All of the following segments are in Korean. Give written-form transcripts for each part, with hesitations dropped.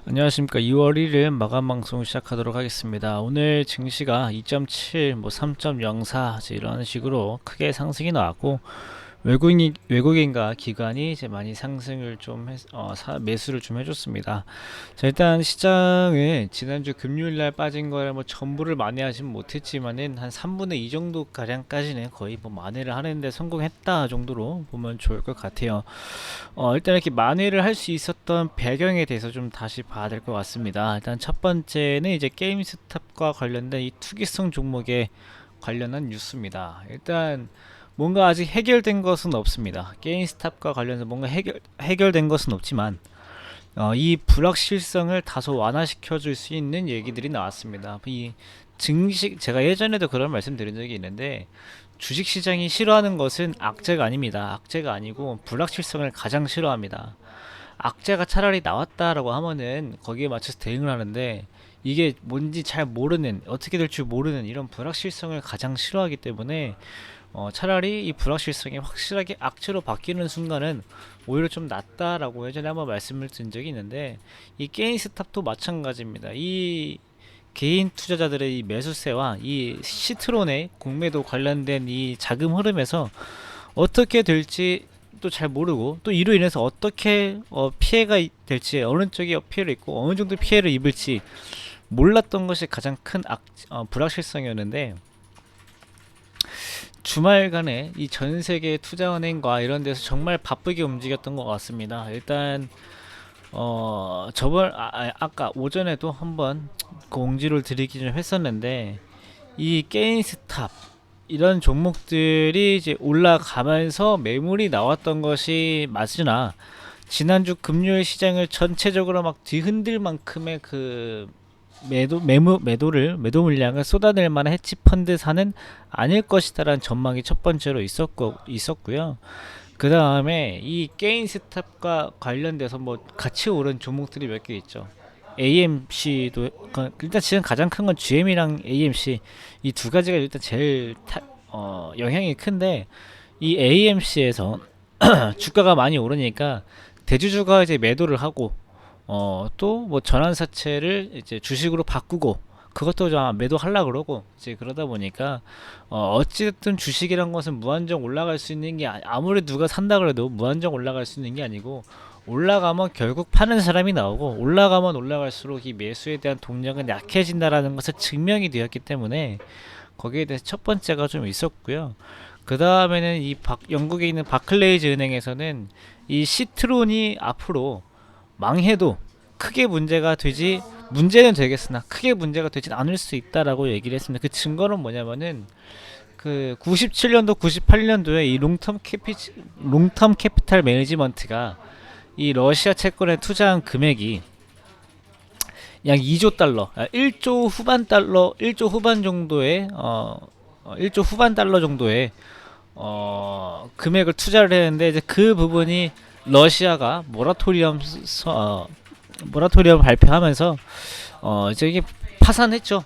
안녕하십니까. 2월 1일 마감 방송 시작하도록 하겠습니다. 오늘 증시가 2.7, 3.04 이런 식으로 크게 상승이 나왔고 외국인과 기관이 이제 많이 상승을 좀 매수를 좀 해줬습니다. 자, 일단 시장은 지난주 금요일날 빠진 거를 뭐 전부를 만회하진 못했지만은 한 3분의 2 정도 가량까지는 거의 뭐 만회를 하는데 성공했다 정도로 보면 좋을 것 같아요. 일단 이렇게 만회를 할 수 있었던 배경에 대해서 좀 다시 봐야 될 것 같습니다. 일단 첫 번째는 이제 게임스탑과 관련된 이 투기성 종목에 관련한 뉴스입니다. 일단 뭔가 아직 해결된 것은 없습니다. 게임스탑과 관련해서 뭔가 해결된 것은 없지만 이 불확실성을 다소 완화시켜 줄 수 있는 얘기들이 나왔습니다. 이 증식 제가 예전에도 그런 말씀 드린 적이 있는데 주식시장이 싫어하는 것은 악재가 아닙니다. 악재가 아니고 불확실성을 가장 싫어합니다. 악재가 차라리 나왔다라고 하면은 거기에 맞춰서 대응을 하는데 이게 뭔지 잘 모르는, 어떻게 될 줄 모르는 이런 불확실성을 가장 싫어하기 때문에 차라리 이 불확실성이 확실하게 악재로 바뀌는 순간은 오히려 좀 낫다라고 예전에 한번 말씀을 드린 적이 있는데 이 게임스탑도 마찬가지입니다. 이 개인 투자자들의 이 매수세와 이 시트론의 공매도 관련된 이 자금 흐름에서 어떻게 될지 또 잘 모르고, 또 이로 인해서 어떻게 피해가 될지, 어느 쪽이 피해를 입고 어느 정도 피해를 입을지 몰랐던 것이 가장 큰 불확실성이었는데, 주말간에 이 전 세계 투자은행과 이런 데서 정말 바쁘게 움직였던 것 같습니다. 일단 아까 오전에도 한번 공지를 드리기 좀 했었는데, 이 게임스탑 이런 종목들이 이제 올라가면서 매물이 나왔던 것이 맞으나 지난주 금요일 시장을 전체적으로 막 뒤흔들 만큼의 그 매도 물량을 쏟아낼 만한 헤지 펀드사는 아닐 것이다라는 전망이 첫 번째로 있었고요. 그 다음에 이 게임스탑과 관련돼서 뭐 같이 오른 종목들이 몇 개 있죠. AMC도 일단 지금 가장 큰 건 GM이랑 AMC 이 두 가지가 일단 제일 영향이 큰데, 이 AMC에서 주가가 많이 오르니까 대주주가 이제 매도를 하고 또 뭐 전환사채를 이제 주식으로 바꾸고 그것도 좀 매도하려 그러고 이제 그러다 보니까 어찌됐든 주식이란 것은 무한정 올라갈 수 있는 게 아무리 누가 산다 그래도 무한정 올라갈 수 있는 게 아니고, 올라가면 결국 파는 사람이 나오고 올라가면 올라갈수록 이 매수에 대한 동력은 약해진다라는 것을 증명이 되었기 때문에 거기에 대해서 첫 번째가 좀 있었고요. 그 다음에는 영국에 있는 바클레이즈 은행에서는 이 시트론이 앞으로 망해도 크게 문제는 되겠으나 크게 문제가 되진 않을 수 있다라고 얘기를 했습니다. 그 증거는 뭐냐면은 그 97년도 98년도에 이 롱텀 캐피탈 매니지먼트가 이 러시아 채권에 투자한 금액이 약 2조 달러, 1조 후반 달러, 1조 후반 정도의 1조 후반 달러 정도의 금액을 투자를 했는데, 이제 그 부분이 러시아가 모라토리엄 발표하면서 이제 이게 파산했죠.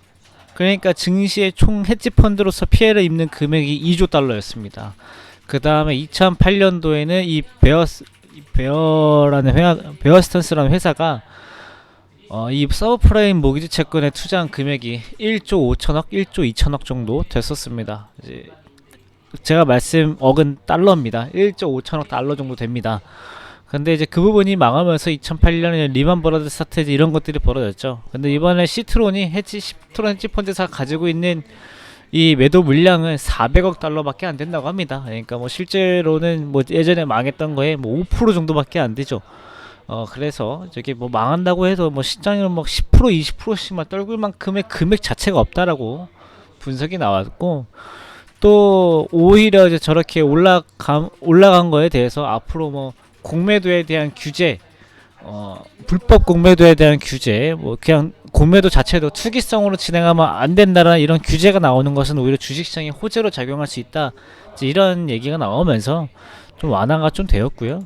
그러니까 증시의 총 헤지 펀드로서 피해를 입는 금액이 2조 달러였습니다. 그 다음에 2008년도에는 이 베어스턴스라는 회사가 이 서브프라임 모기지 채권에 투자한 금액이 1조 5천억, 1조 2천억 정도 됐었습니다. 이제 제가 억은 달러입니다. 1조 5천억 달러 정도 됩니다. 근데 이제 그 부분이 망하면서 2008년에 리만 브라더스 사태 이런 것들이 벌어졌죠. 근데 이번에 시트론 헤지 펀드사가 가지고 있는 이 매도 물량은 400억 달러밖에 안 된다고 합니다. 그러니까 뭐 실제로는 뭐 예전에 망했던 거에 뭐 5% 정도밖에 안 되죠. 그래서 저게 뭐 망한다고 해도 뭐 시장을 뭐 10% 20%씩만 떨굴 만큼의 금액 자체가 없다라고 분석이 나왔고, 또 오히려 이제 저렇게 올라간 거에 대해서 앞으로 뭐 공매도에 대한 규제, 불법 공매도에 대한 규제, 뭐 그냥 공매도 자체도 투기성으로 진행하면 안 된다라는 이런 규제가 나오는 것은 오히려 주식시장에 호재로 작용할 수 있다, 이런 얘기가 나오면서 좀 완화가 좀 되었고요.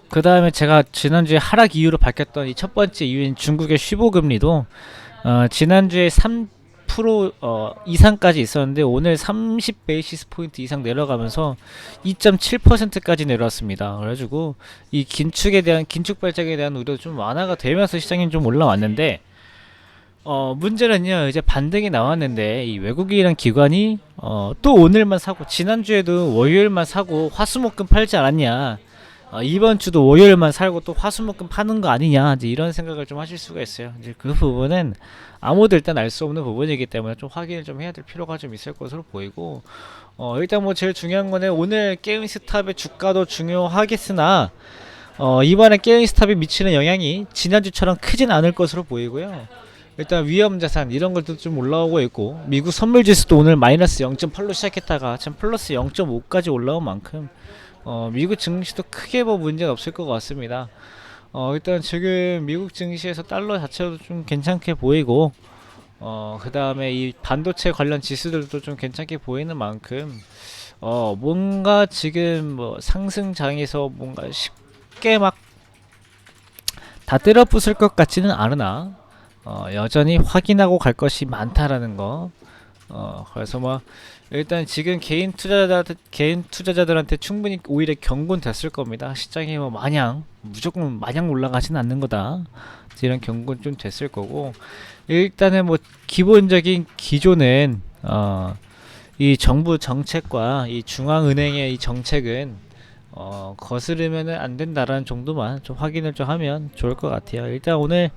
그 다음에 제가 지난주에 하락 이유로 밝혔던 이 첫 번째 이유인 중국의 쉬보금리도 지난주에 3% 2% 이상까지 있었는데 오늘 30 베이시스 포인트 이상 내려가면서 2.7%까지 내려왔습니다. 그래가지고 이 긴축 발작에 대한 우려도 좀 완화가 되면서 시장이 좀 올라왔는데 문제는요, 이제 반등이 나왔는데 이 외국인이란 기관이 또 오늘만 사고, 지난주에도 월요일만 사고 화수목금 팔지 않았냐, 이번 주도 월요일만 살고 또 화수목금 파는 거 아니냐, 이제 이런 생각을 좀 하실 수가 있어요. 이제 그 부분은 아무도 일단 알 수 없는 부분이기 때문에 좀 확인을 좀 해야 될 필요가 좀 있을 것으로 보이고, 일단 뭐 제일 중요한 거는 오늘 게임스탑의 주가도 중요하겠으나 이번에 게임스탑이 미치는 영향이 지난주처럼 크진 않을 것으로 보이고요. 일단 위험자산 이런 것도 좀 올라오고 있고, 미국 선물지수도 오늘 마이너스 0.8로 시작했다가 참 플러스 0.5까지 올라온 만큼 미국 증시도 크게 뭐 문제는 없을 것 같습니다. 일단 지금 미국 증시에서 달러 자체도 좀 괜찮게 보이고, 그 다음에 이 반도체 관련 지수들도 좀 괜찮게 보이는 만큼 뭔가 지금 뭐 상승장에서 뭔가 쉽게 막 다 때려 부술 것 같지는 않으나 여전히 확인하고 갈 것이 많다라는 거. 그래서 뭐 일단 지금 개인 투자자들한테 충분히 오히려 경고는 됐을 겁니다. 시장이 뭐 무조건 마냥 올라가지는 않는 거다, 이런 경고는 좀 됐을 거고, 일단은 뭐 기본적인 기조는 이 정부 정책과 이 중앙은행의 이 정책은 거스르면은 안 된다라는 정도만 좀 확인을 좀 하면 좋을 것 같아요. 일단 오늘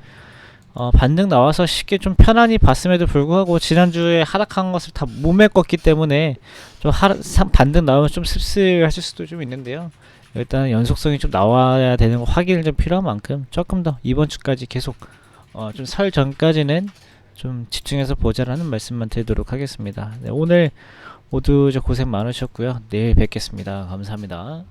반등 나와서 쉽게 좀 편안히 봤음에도 불구하고 지난주에 하락한 것을 다 못 메꿨기 때문에 좀 반등 나오면 좀 씁쓸하실 수도 좀 있는데요. 일단 연속성이 좀 나와야 되는 거 확인을 좀 필요한 만큼 조금 더 이번 주까지 계속 좀 설 전까지는 좀 집중해서 보자라는 말씀만 드리도록 하겠습니다. 네, 오늘 모두 고생 많으셨고요. 내일 뵙겠습니다. 감사합니다.